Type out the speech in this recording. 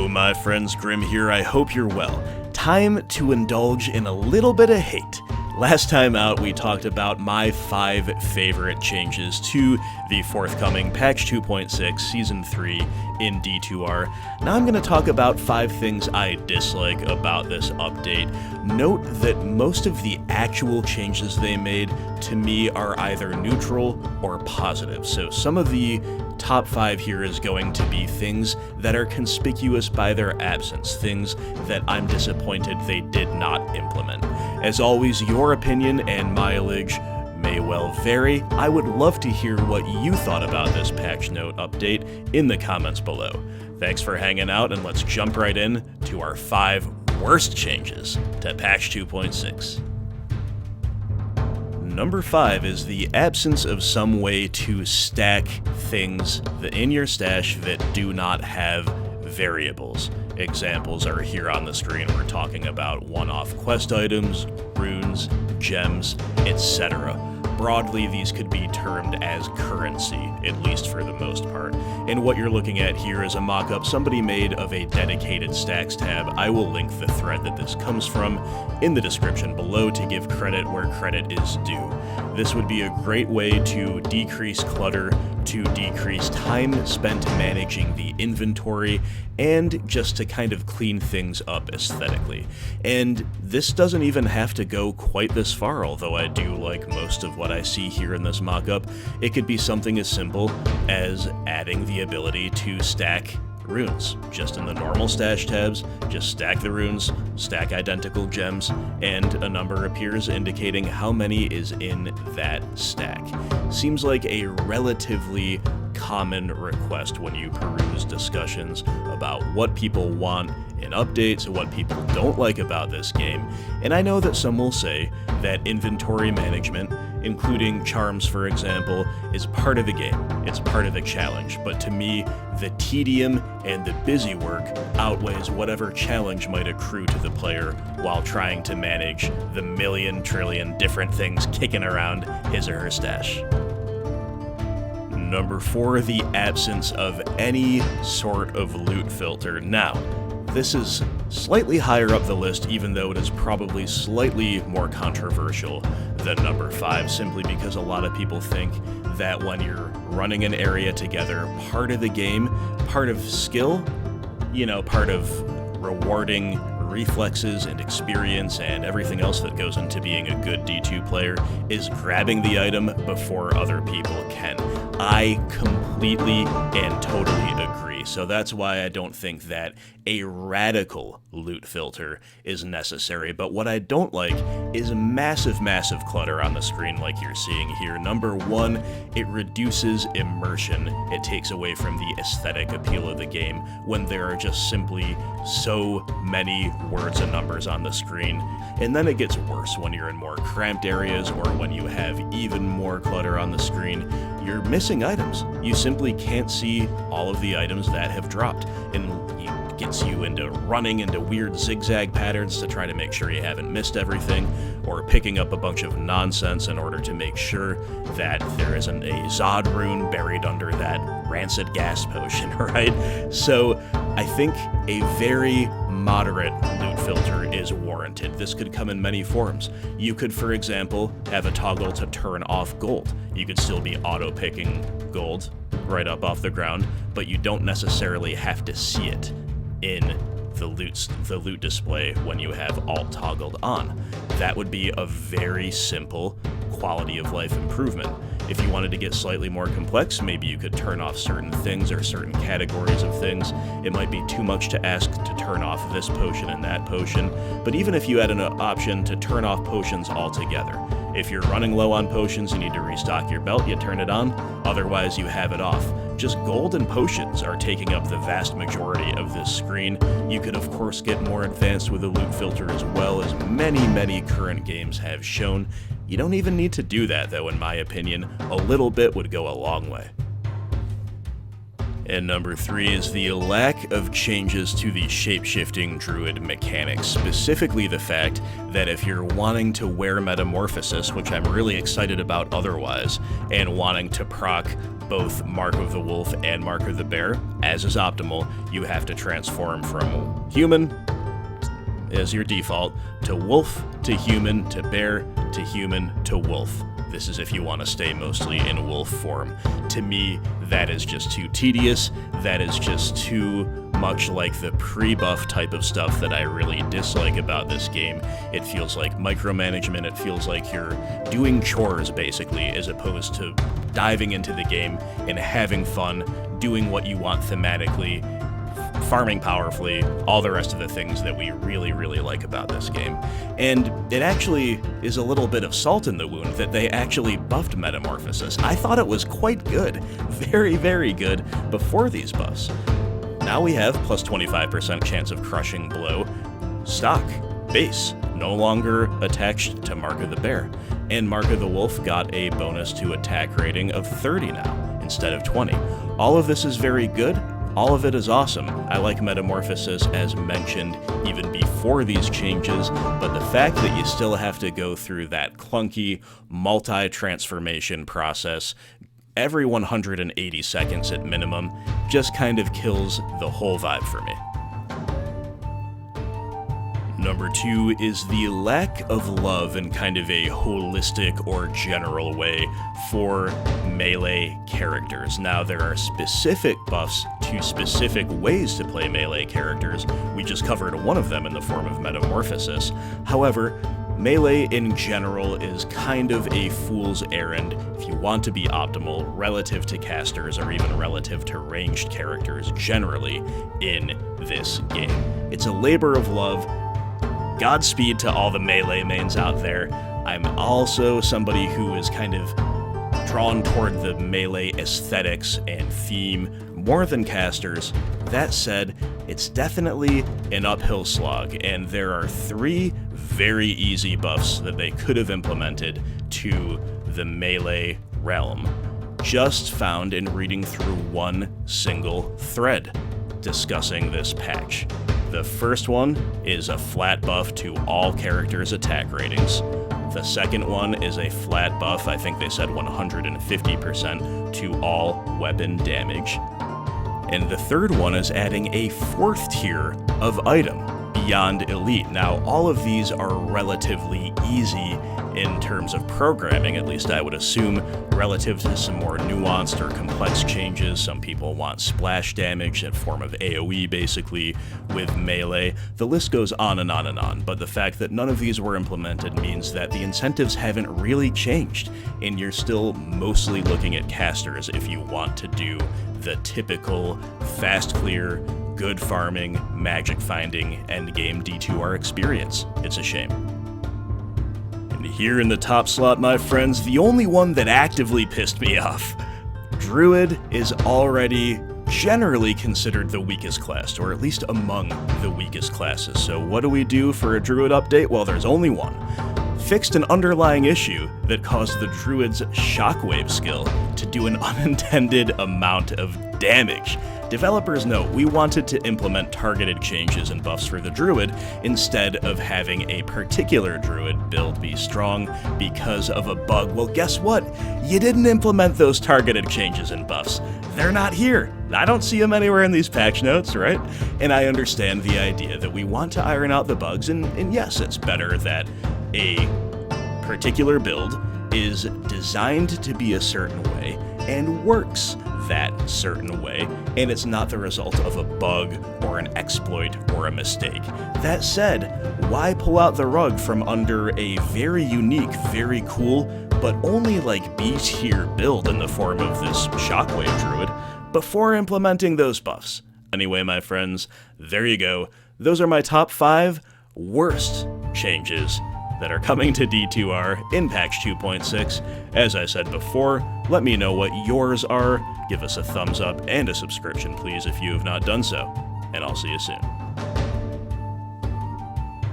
Hello my friends, Grim here, I hope you're well. Time to indulge in a little bit of hate. Last time out we talked about my 5 favorite changes to the forthcoming patch 2.6 season 3 in D2R. Now I'm going to talk about 5 things I dislike about this update. Note that most of the actual changes they made to me are either neutral or positive, so some of the top 5 here is going to be things that are conspicuous by their absence, things that I'm disappointed they did not implement. As always, your opinion and mileage may well vary. I would love to hear what you thought about this patch note update in the comments below. Thanks for hanging out, and let's jump right in to our 5 worst changes to patch 2.6. Number 5 is the absence of some way to stack things in your stash that do not have variables. Examples are here on the screen. We're talking about one-off quest items, runes, gems, etc. Broadly, these could be termed as currency, at least for the most part. And what you're looking at here is a mock-up somebody made of a dedicated stacks tab. I will link the thread that this comes from in the description below to give credit where credit is due. This would be a great way to decrease clutter, to decrease time spent managing the inventory, and just to kind of clean things up aesthetically. And this doesn't even have to go quite this far, although I do like most of what I see here in this mock-up. It could be something as simple as adding the ability to stack runes. Just in the normal stash tabs, just stack the runes, stack identical gems, and a number appears indicating how many is in that stack. Seems like a relatively common request when you peruse discussions about what people want in updates and what people don't like about this game. And I know that some will say that inventory management, including charms for example, is part of the game. It's part of the challenge. But to me, the tedium and the busy work outweighs whatever challenge might accrue to the player while trying to manage the million trillion different things kicking around his or her stash. Number 4, the absence of any sort of loot filter. Now, this is slightly higher up the list, even though it is probably slightly more controversial than number 5, simply because a lot of people think that when you're running an area together, part of the game, part of skill, part of rewarding reflexes and experience and everything else that goes into being a good D2 player is grabbing the item before other people can. I completely and totally agree. So that's why I don't think that a radical loot filter is necessary. But what I don't like is massive clutter on the screen like you're seeing here. Number 1, it reduces immersion. It takes away from the aesthetic appeal of the game when there are just simply so many words and numbers on the screen. And then it gets worse when you're in more cramped areas or when you have even more clutter on the screen. You're missing items. You simply can't see all of the items that have dropped, and it gets you into running into weird zigzag patterns to try to make sure you haven't missed everything, or picking up a bunch of nonsense in order to make sure that there isn't a Zod rune buried under that rancid gas potion, right? So I think a very moderate loot filter is warranted. This could come in many forms. You could, for example, have a toggle to turn off gold. You could still be auto-picking gold right up off the ground, but you don't necessarily have to see it in the loot display when you have alt toggled on. That would be a very simple quality of life improvement. If you wanted to get slightly more complex, maybe you could turn off certain things or certain categories of things. It might be too much to ask to turn off this potion and that potion, but even if you had an option to turn off potions altogether, if you're running low on potions, you need to restock your belt, you turn it on, otherwise you have it off. Just gold and potions are taking up the vast majority of this screen. You could of course get more advanced with a loot filter as well, as many current games have shown. You don't even need to do that though, in my opinion. A little bit would go a long way. And number 3 is the lack of changes to the shape-shifting druid mechanics, specifically the fact that if you're wanting to wear Metamorphosis, which I'm really excited about otherwise, and wanting to proc both Mark of the Wolf and Mark of the Bear, as is optimal, you have to transform from human, as your default, to wolf, to human, to bear, to human, to wolf. This is if you want to stay mostly in wolf form. To me, that is just too tedious. That is just too much like the pre-buff type of stuff that I really dislike about this game. It feels like micromanagement. It feels like you're doing chores, basically, as opposed to diving into the game and having fun, doing what you want thematically, farming powerfully, all the rest of the things that we really, really like about this game. And it actually is a little bit of salt in the wound that they actually buffed Metamorphosis. I thought it was quite good, very, very good before these buffs. Now we have plus 25% chance of crushing blow, stock, base, no longer attached to Mark of the Bear. And Mark of the Wolf got a bonus to attack rating of 30 now, instead of 20. All of this is very good. All of it is awesome. I like Metamorphosis, as mentioned, even before these changes, but the fact that you still have to go through that clunky multi-transformation process every 180 seconds at minimum just kind of kills the whole vibe for me. Number 2 is the lack of love in kind of a holistic or general way for melee characters. Now, there are specific buffs to specific ways to play melee characters. We just covered one of them in the form of Metamorphosis. However, melee in general is kind of a fool's errand if you want to be optimal relative to casters or even relative to ranged characters generally in this game. It's a labor of love. Godspeed to all the melee mains out there. I'm also somebody who is kind of drawn toward the melee aesthetics and theme more than casters. That said, it's definitely an uphill slog, and there are 3 very easy buffs that they could have implemented to the melee realm, just found in reading through one single thread discussing this patch. The first one is a flat buff to all characters' attack ratings. The second one is a flat buff, I think they said 150%, to all weapon damage. And the third one is adding a 4th tier of item beyond elite. Now, all of these are relatively easy in terms of programming, at least I would assume, relative to some more nuanced or complex changes. Some people want splash damage in form of AoE, basically, with melee. The list goes on and on and on, but the fact that none of these were implemented means that the incentives haven't really changed, and you're still mostly looking at casters if you want to do the typical fast clear, good farming, magic finding, endgame D2R experience. It's a shame. And here in the top slot, my friends, the only one that actively pissed me off. Druid is already generally considered the weakest class, or at least among the weakest classes. So what do we do for a Druid update? Well, there's only one. Fixed an underlying issue that caused the Druid's Shockwave skill to do an unintended amount of damage. Developers know we wanted to implement targeted changes and buffs for the Druid instead of having a particular Druid build be strong because of a bug. Well, guess what? You didn't implement those targeted changes and buffs. They're not here. I don't see them anywhere in these patch notes, right? And I understand the idea that we want to iron out the bugs, and yes, it's better that a particular build is designed to be a certain way and works that certain way, and it's not the result of a bug or an exploit or a mistake. That said, why pull out the rug from under a very unique, very cool, but only like B-tier build in the form of this Shockwave Druid before implementing those buffs? Anyway, my friends, there you go. Those are my top 5 worst changes that are coming to D2R in patch 2.6. As I said before, let me know what yours are. Give us a thumbs up and a subscription, please, if you have not done so. And I'll see you soon.